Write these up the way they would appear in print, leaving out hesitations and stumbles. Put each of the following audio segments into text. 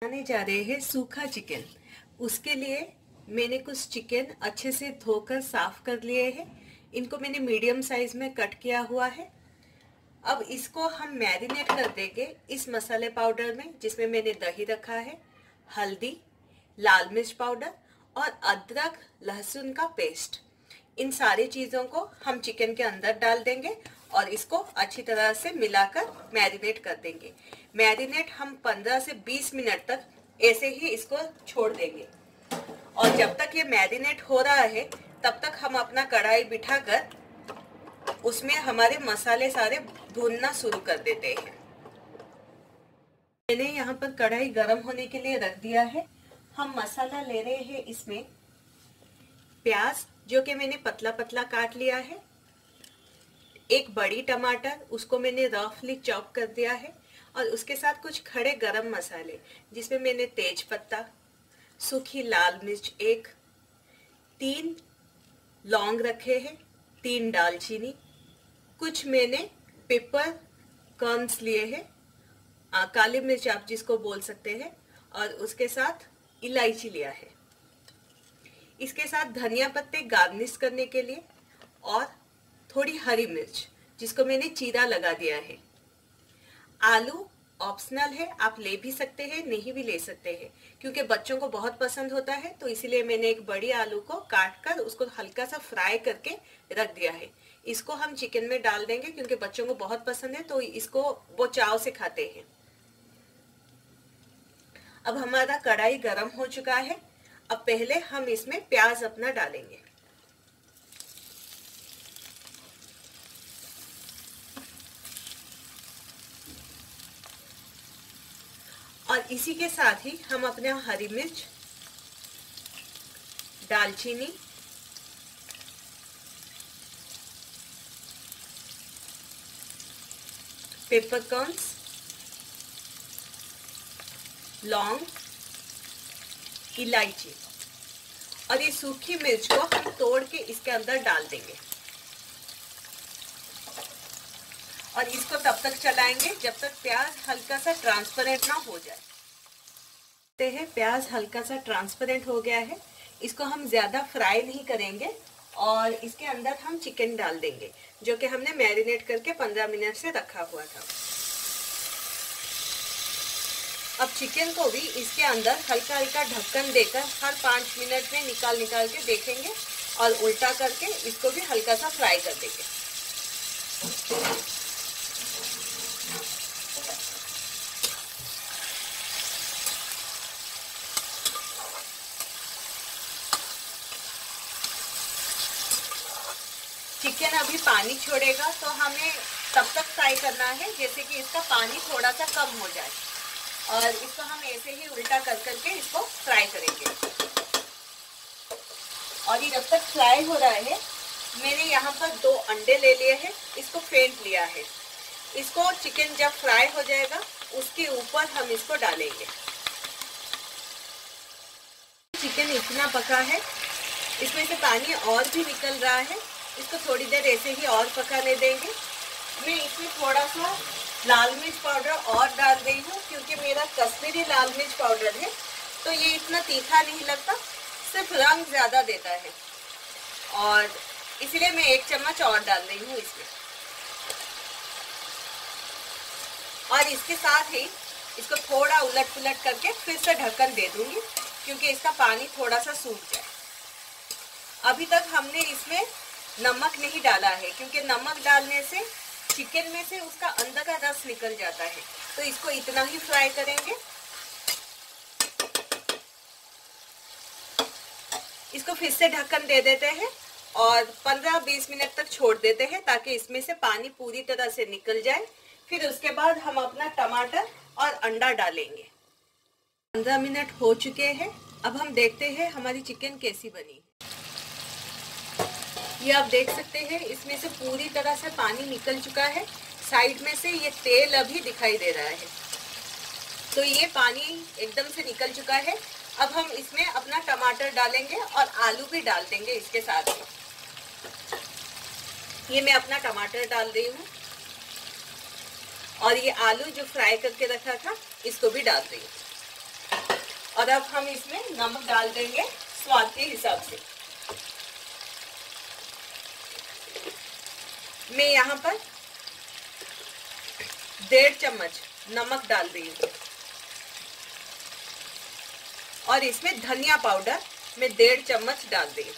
बनाने जा रहे हैं सूखा चिकन। उसके लिए मैंने कुछ चिकन अच्छे से धोकर साफ कर लिए हैं। इनको मैंने मीडियम साइज में कट किया हुआ है। अब इसको हम मैरिनेट कर देंगे इस मसाले पाउडर में, जिसमें मैंने दही रखा है, हल्दी, लाल मिर्च पाउडर और अदरक लहसुन का पेस्ट। इन सारी चीज़ों को हम चिकन के अंदर डाल देंगे और इसको अच्छी तरह से मिलाकर मैरिनेट कर देंगे। मैरिनेट हम 15 से 20 मिनट तक ऐसे ही इसको छोड़ देंगे। और जब तक ये मैरिनेट हो रहा है तब तक हम अपना कढ़ाई बिठाकर उसमें हमारे मसाले सारे भूनना शुरू कर देते हैं। मैंने यहाँ पर कढ़ाई गर्म होने के लिए रख दिया है। हम मसाला ले रहे हैं। इसमें प्याज जो कि मैंने पतला पतला काट लिया है, एक बड़ी टमाटर उसको मैंने रफली चॉप कर दिया है, और उसके साथ कुछ खड़े गरम मसाले जिसमें मैंने तेज पत्ता, सूखी लाल मिर्च 1, 3 लौंग रखे हैं, 3 दालचीनी, कुछ मैंने पेपर कर्न्स लिए हैं, काली मिर्च आप जिसको बोल सकते हैं, और उसके साथ इलायची लिया है। इसके साथ धनिया पत्ते गार्निश करने के लिए और थोड़ी हरी मिर्च जिसको मैंने चीरा लगा दिया है। आलू ऑप्शनल है, आप ले भी सकते हैं, नहीं भी ले सकते हैं, क्योंकि बच्चों को बहुत पसंद होता है, तो इसीलिए मैंने एक बड़ी आलू को काट कर उसको हल्का सा फ्राई करके रख दिया है। इसको हम चिकन में डाल देंगे क्योंकि बच्चों को बहुत पसंद है, तो इसको वो चाव से खाते हैं। अब हमारा कढ़ाई गर्म हो चुका है। अब पहले हम इसमें प्याज अपना डालेंगे। और इसी के साथ ही हम अपना हरी मिर्च, दालचीनी, पेपरकॉर्न्स, लौंग, इलायची और ये सूखी मिर्च को हम तोड़ के इसके अंदर डाल देंगे। और इसको तब तक चलाएंगे जब तक प्याज हल्का सा ट्रांसपेरेंट ना हो जाए। देखते हैं प्याज हल्का सा ट्रांसपेरेंट हो गया है। इसको हम ज्यादा फ्राई नहीं करेंगे और इसके अंदर हम चिकन डाल देंगे जो कि हमने मैरिनेट करके 15 मिनट से रखा हुआ था। अब चिकन को भी इसके अंदर हल्का हल्का ढक्कन देकर हर 5 मिनट में निकाल के देखेंगे और उल्टा करके इसको भी हल्का सा फ्राई कर देंगे। चिकन अभी पानी छोड़ेगा, तो हमें तब तक फ्राई करना है जैसे कि इसका पानी थोड़ा सा कम हो जाए, और इसको हम ऐसे ही उल्टा कर करके इसको फ्राई करेंगे। और ये जब तक फ्राई हो रहा है, मैंने यहाँ पर 2 अंडे ले लिए हैं, इसको फेंट लिया है। इसको चिकन जब फ्राई हो जाएगा उसके ऊपर हम इसको डालेंगे। चिकन इतना पका है, इसमें से पानी और भी निकल रहा है। इसको थोड़ी देर ऐसे ही और पकाने देंगे। मैं इसमें थोड़ा सा लाल मिर्च पाउडर और डाल रही हूँ क्योंकि मेरा कश्मीरी लाल मिर्च पाउडर है, तो ये इतना तीखा नहीं लगता, सिर्फ रंग ज़्यादा देता है, और इसलिए मैं 1 चम्मच और डाल रही हूँ इसमें। और इसके साथ ही इसको थोड़ा उलट पुलट करके फिर से ढक्कन दे दूँगी क्योंकि इसका पानी थोड़ा सा सूख जाए। अभी तक हमने इसमें नमक नहीं डाला है क्योंकि नमक डालने से चिकन में से उसका अंदर का रस निकल जाता है, तो इसको इतना ही फ्राई करेंगे। इसको फिर से ढक्कन दे देते हैं और 15-20 मिनट तक छोड़ देते हैं ताकि इसमें से पानी पूरी तरह से निकल जाए। फिर उसके बाद हम अपना टमाटर और अंडा डालेंगे। 15 मिनट हो चुके हैं। अब हम देखते हैं हमारी चिकन कैसी बनी। ये आप देख सकते हैं इसमें से पूरी तरह से पानी निकल चुका है। साइड में से ये तेल अभी दिखाई दे रहा है, तो ये पानी एकदम से निकल चुका है। अब हम इसमें अपना टमाटर डालेंगे और आलू भी डाल देंगे इसके साथ ही। ये मैं अपना टमाटर डाल रही हूँ और ये आलू जो फ्राई करके रखा था इसको भी डाल रही हूँ। और अब हम इसमें नमक डाल देंगे स्वाद के हिसाब से। मैं यहाँ पर 1.5 चम्मच नमक डाल रही हूँ और इसमें धनिया पाउडर मैं 1.5 चम्मच डाल रही हूँ।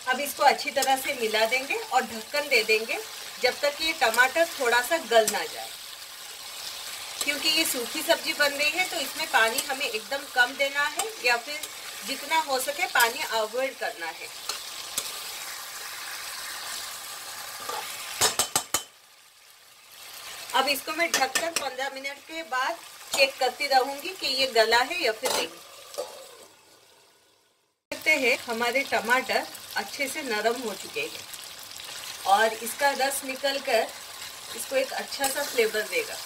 अब इसको अच्छी तरह से मिला देंगे और ढक्कन दे देंगे जब तक ये टमाटर थोड़ा सा गल ना जाए। क्योंकि ये सूखी सब्जी बन रही है तो इसमें पानी हमें एकदम कम देना है या फिर जितना हो सके पानी अवॉइड करना है। अब इसको मैं ढककर 15 मिनट के बाद चेक करती रहूंगी कि ये गला है या फिर नहीं। देखते हैं हमारे टमाटर अच्छे से नरम हो चुके हैं और इसका रस निकलकर इसको एक अच्छा सा फ्लेवर देगा।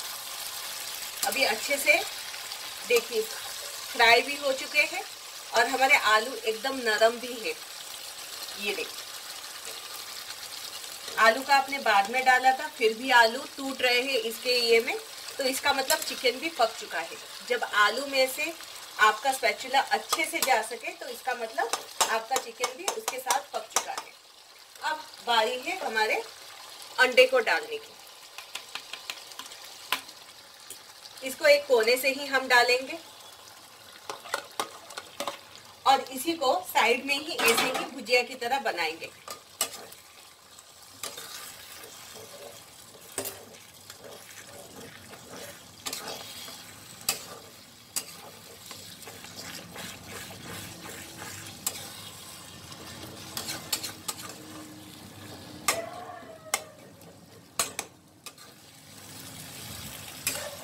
अभी अच्छे से देखिए फ्राई भी हो चुके हैं और हमारे आलू एकदम नरम भी है। ये देखिए आलू का आपने बाद में डाला था फिर भी आलू टूट रहे हैं इसके ये में, तो इसका मतलब चिकन भी पक चुका है। जब आलू में से आपका स्पैचुला अच्छे से जा सके तो इसका मतलब आपका चिकन भी उसके साथ पक चुका है। अब बारी है हमारे अंडे को डालने की। इसको एक कोने से ही हम डालेंगे और इसी को साइड में ही ऐसे ही भुजिया की तरह बनाएंगे।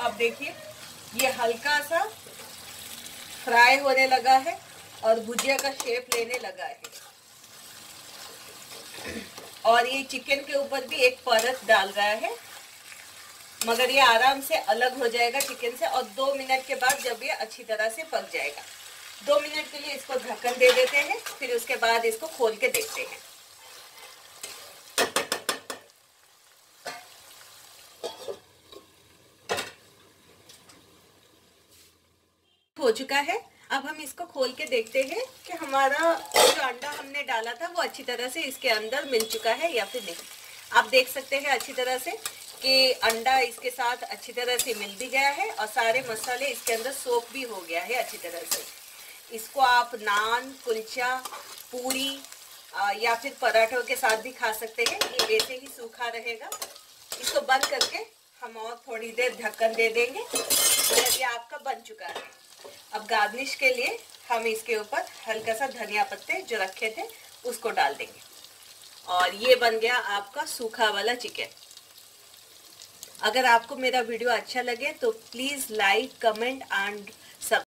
अब देखिए ये हल्का सा फ्राई होने लगा है और भुजिया का शेप लेने लगा है और ये चिकन के ऊपर भी एक परत डाल रहा है, मगर ये आराम से अलग हो जाएगा चिकन से। और 2 मिनट के बाद जब ये अच्छी तरह से पक जाएगा, 2 मिनट के लिए इसको ढक्कन दे देते हैं, फिर उसके बाद इसको खोल के देखते हैं। हो चुका है। अब हम इसको खोल के देखते हैं कि हमारा जो अंडा हमने डाला था वो अच्छी तरह से इसके अंदर मिल चुका है या फिर नहीं। आप देख सकते हैं अच्छी तरह से कि अंडा इसके साथ अच्छी तरह से मिल भी गया है और सारे मसाले इसके अंदर सोक भी हो गया है अच्छी तरह से। इसको आप नान, कुलचा, पूरी या फिर पराठों के साथ भी खा सकते हैं। ये वैसे ही सूखा रहेगा। इसको बंद करके हम और थोड़ी देर ढक्कन दे देंगे और ये आपका बन चुका है। अब गार्निश के लिए हम इसके ऊपर हल्का सा धनिया पत्ते जो रखे थे उसको डाल देंगे और ये बन गया आपका सूखा वाला चिकन। अगर आपको मेरा वीडियो अच्छा लगे तो प्लीज़ लाइक, कमेंट एंड